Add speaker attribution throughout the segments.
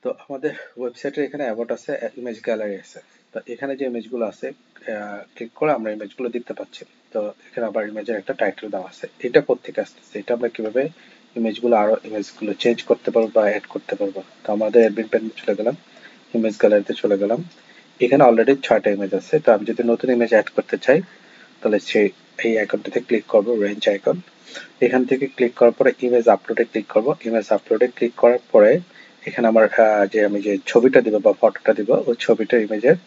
Speaker 1: তো আমাদের ওয়েবসাইটে এখানে অ্যাবাউট আছে, ইমেজ গ্যালারি আছে। তো এখানে যে ইমেজগুলো আছে ক্লিক করে আমরা ইমেজগুলো দেখতে পাচ্ছি। তো এখানে আবার ইমেজের একটা টাইটেল দেওয়া আছে। এটা কোত্থেকে আসতেছে, এটা আমরা কিভাবে ইমেজগুলো আরো ইমেজগুলো চেঞ্জ করতে পারবো বা অ্যাড করতে পারবো। তো আমাদের অ্যাডমিন প্যানেলে চলে গেলাম, ইমেজ গ্যালারিতে চলে গেলাম। এখানে অলরেডি 6টা ইমেজ আছে। তো আমি যদি নতুন ইমেজ অ্যাড করতে চাই তাহলে সেই এই আইকনটাতে ক্লিক করব, রেঞ্জ আইকন। এখান থেকে ক্লিক করার পরে ইমেজ আপলোডে ক্লিক করব। ইমেজ আপলোডে ক্লিক করার পরে এখানে আমার যে আমি যে ছবিটা দিব বা ফটোটা দিব, ওই ছবিটার ইমেজের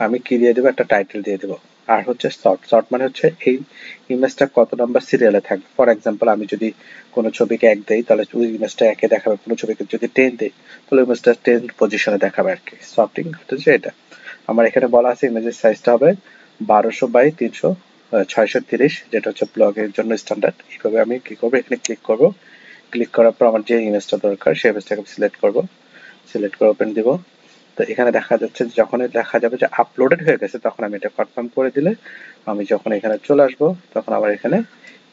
Speaker 1: আমি কি দিয়ে দেবো, একটা টাইটেল দিয়ে দেবো। আর হচ্ছে শর্ট, শর্ট মানে হচ্ছে এই ইমেজটা কত নাম্বার সিরিয়ালে থাকবে। ফর এক্সাম্পল আমি যদি কোনো ছবিকে 1 দেই তাহলে ওই ইমেজটা 1-এ দেখাবে, কোনো ছবিকে যদি 10 দেই তাহলে ইমেজটা 10 পজিশনে দেখাবে আর কি। শর্টিং হচ্ছে এটা। আমার এখানে বলা আছে ইমেজের সাইজটা হবে 1200 বাই 630, যেটা হচ্ছে ব্লগের জন্য স্ট্যান্ডার্ড। এইভাবে আমি কি করবো, এখানে ক্লিক করব। ক্লিক করার পর আমার যে ইমেজটা দরকার সেই ইমেজটাকে সিলেক্ট করব, সিলেক্ট করে ওপেন দিব। তো এখানে দেখা যাচ্ছে যখনই দেখা যাবে যে আপলোডেড হয়ে গেছে তখন আমি এটা কনফার্ম করে দিলে আমি যখন এখানে চলে আসবো তখন আমার এখানে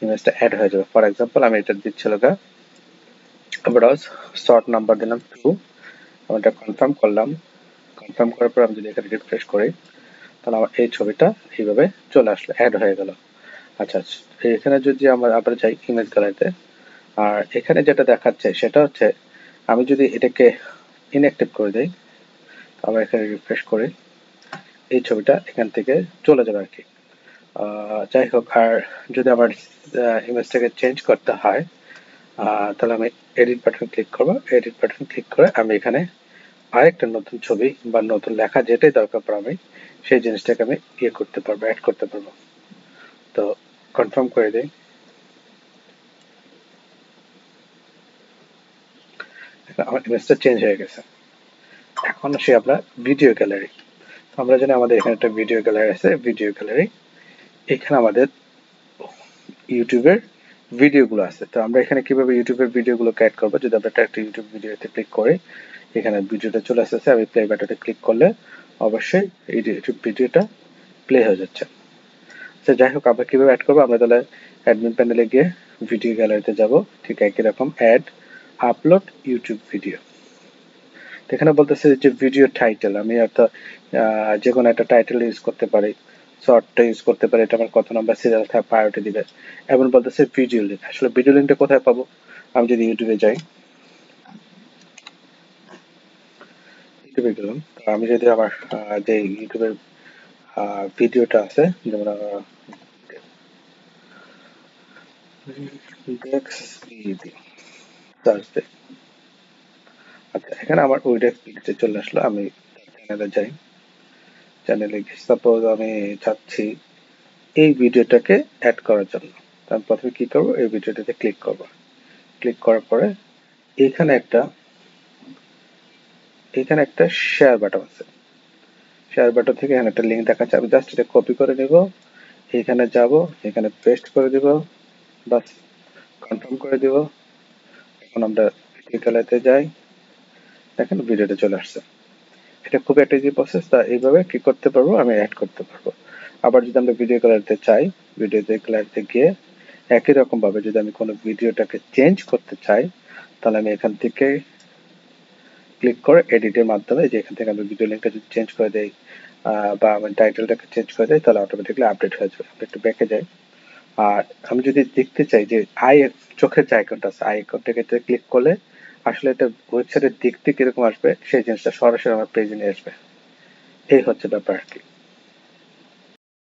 Speaker 1: ইমেজটা অ্যাড হয়ে যাবে। ফর এক্সাম্পল আমি এটা দিচ্ছিল গা ব্রাউজ, শর্ট নাম্বার দিলাম 2, আমি এটা কনফার্ম করলাম। কনফার্ম করার পর আমি যদি এখানে রিফ্রেশ করি তাহলে আমার এই ছবিটা এইভাবে চলে আসলো, অ্যাড হয়ে গেল। আচ্ছা, এখানে যদি আমরা আবার যাই ইমেজ গ্যালারিতে, আর এখানে যেটা দেখাচ্ছে সেটা হচ্ছে আমি যদি এটাকে ইনঅ্যাক্টিভ করে দিই, আমরা এখানে রিফ্রেশ করি, এই ছবিটা এখান থেকে চলে যাবে আর কি। যাই হোক, আর যদি আমার ইমেজটাকে চেঞ্জ করতে হয় তাহলে আমি এডিট বাটন ক্লিক করবো। এডিট বাটন ক্লিক করে আমি এখানে আরেকটা নতুন ছবি বা নতুন লেখা যেটাই দরকার পড়ে আমি সেই জিনিসটাকে আমি ইয়ে করতে পারবো, অ্যাড করতে পারবো। তো কনফার্ম করে দিই, আমার ইমেজটা চেঞ্জ হয়ে গেছে। এখন আসি আমরা ভিডিও গ্যালারি। আমরা জানি আমাদের এখানে একটা ভিডিও গ্যালারি আছে, ভিডিও গ্যালারি। এখানে আমাদের ইউটিউবের ভিডিওগুলো আছে। তো আমরা এখানে কিভাবে ইউটিউবের ভিডিওগুলোকে অ্যাড করবো, যদি আমরা একটা ইউটিউব ভিডিওতে ক্লিক করি এখানে ভিডিওটা চলে আসতেছে, আমি প্লে বাটনে ক্লিক করলে অবশ্যই এই ইউটিউব ভিডিওটা প্লে হয়ে যাচ্ছে। তো যাই হোক, আমরা কিভাবে অ্যাড করবো, আমরা তাহলে অ্যাডমিন প্যানেলে গিয়ে ভিডিও গ্যালারিতে যাব, ঠিক একই রকম অ্যাড আপলোড ইউটিউব ভিডিও। এখানে বলতেছে যে ভিডিও টাইটেল, আমি অর্থাৎ যে কোনো একটা টাইটেল ইউজ করতে পারি, শর্টটা ইউজ করতে পারি, এটা আমার কত নাম্বার সিরিয়াল থাকে প্রায়োরিটি দিবে। এমন বলতেছে ভিডিও লিঙ্ক, আসলে ভিডিও লিঙ্কটা কোথায় পাবো, আমি যদি ইউটিউবে যাই, ইউটিউবে গেলাম, আমি যদি আমার যে ইউটিউবের ভিডিওটা আছে, যেমন সার্চ দিই। আচ্ছা, এখানে আমার ওইটা পিকচার চলে আসলো, আমি চ্যানেলে যাই, চ্যানেলে গিয়ে সাপোজ আমি চাচ্ছি এই ভিডিওটাকে অ্যাড করার জন্য। আমি প্রথমে কি করব, এই ভিডিওটাতে ক্লিক করব। ক্লিক করার পরে এখানে একটা শেয়ার বাটন আছে। শেয়ার বাটন থেকে এখানে একটা লিঙ্ক দেখাচ্ছে, আমি জাস্ট এটা কপি করে নেব, এখানে যাব, এখানে পেস্ট করে দিব, বাস কনফার্ম করে দিব। এখন আমরা ভিডিও গ্যালারিতে যাই, দেখেন ভিডিওটা চলে আসছে। এটা খুব একটা ইজি প্রসেস। তা এইভাবে কি করতে পারবো, আমি অ্যাড করতে পারবো। আবার যদি আমরা ভিডিও গ্যালারিতে চাই, ভিডিও গ্যালারিতে গিয়ে একই রকম ভাবে যদি আমি কোনো ভিডিওটাকে চেঞ্জ করতে চাই তাহলে আমি এখান থেকে ক্লিক করে এডিটের মাধ্যমে, যে এখান থেকে আমি ভিডিও লিঙ্কটা যদি চেঞ্জ করে দেই বা আমি টাইটেলটাকে চেঞ্জ করে দেই তাহলে অটোমেটিকলি আপডেট হয়ে যাবে। আমি একটু ব্যাকে যাই, আর আমি যদি দেখতে চাই যে চোখের যে আইকনটা আছে, আই আইকনটাকে ক্লিক করলে আসলে এটা ওয়েবসাইটে দেখতে কিরকম আসবে সেই জিনিসটা সরাসরি আমার পেজে নিয়ে আসবে। এই হচ্ছে ব্যাপার আর কি।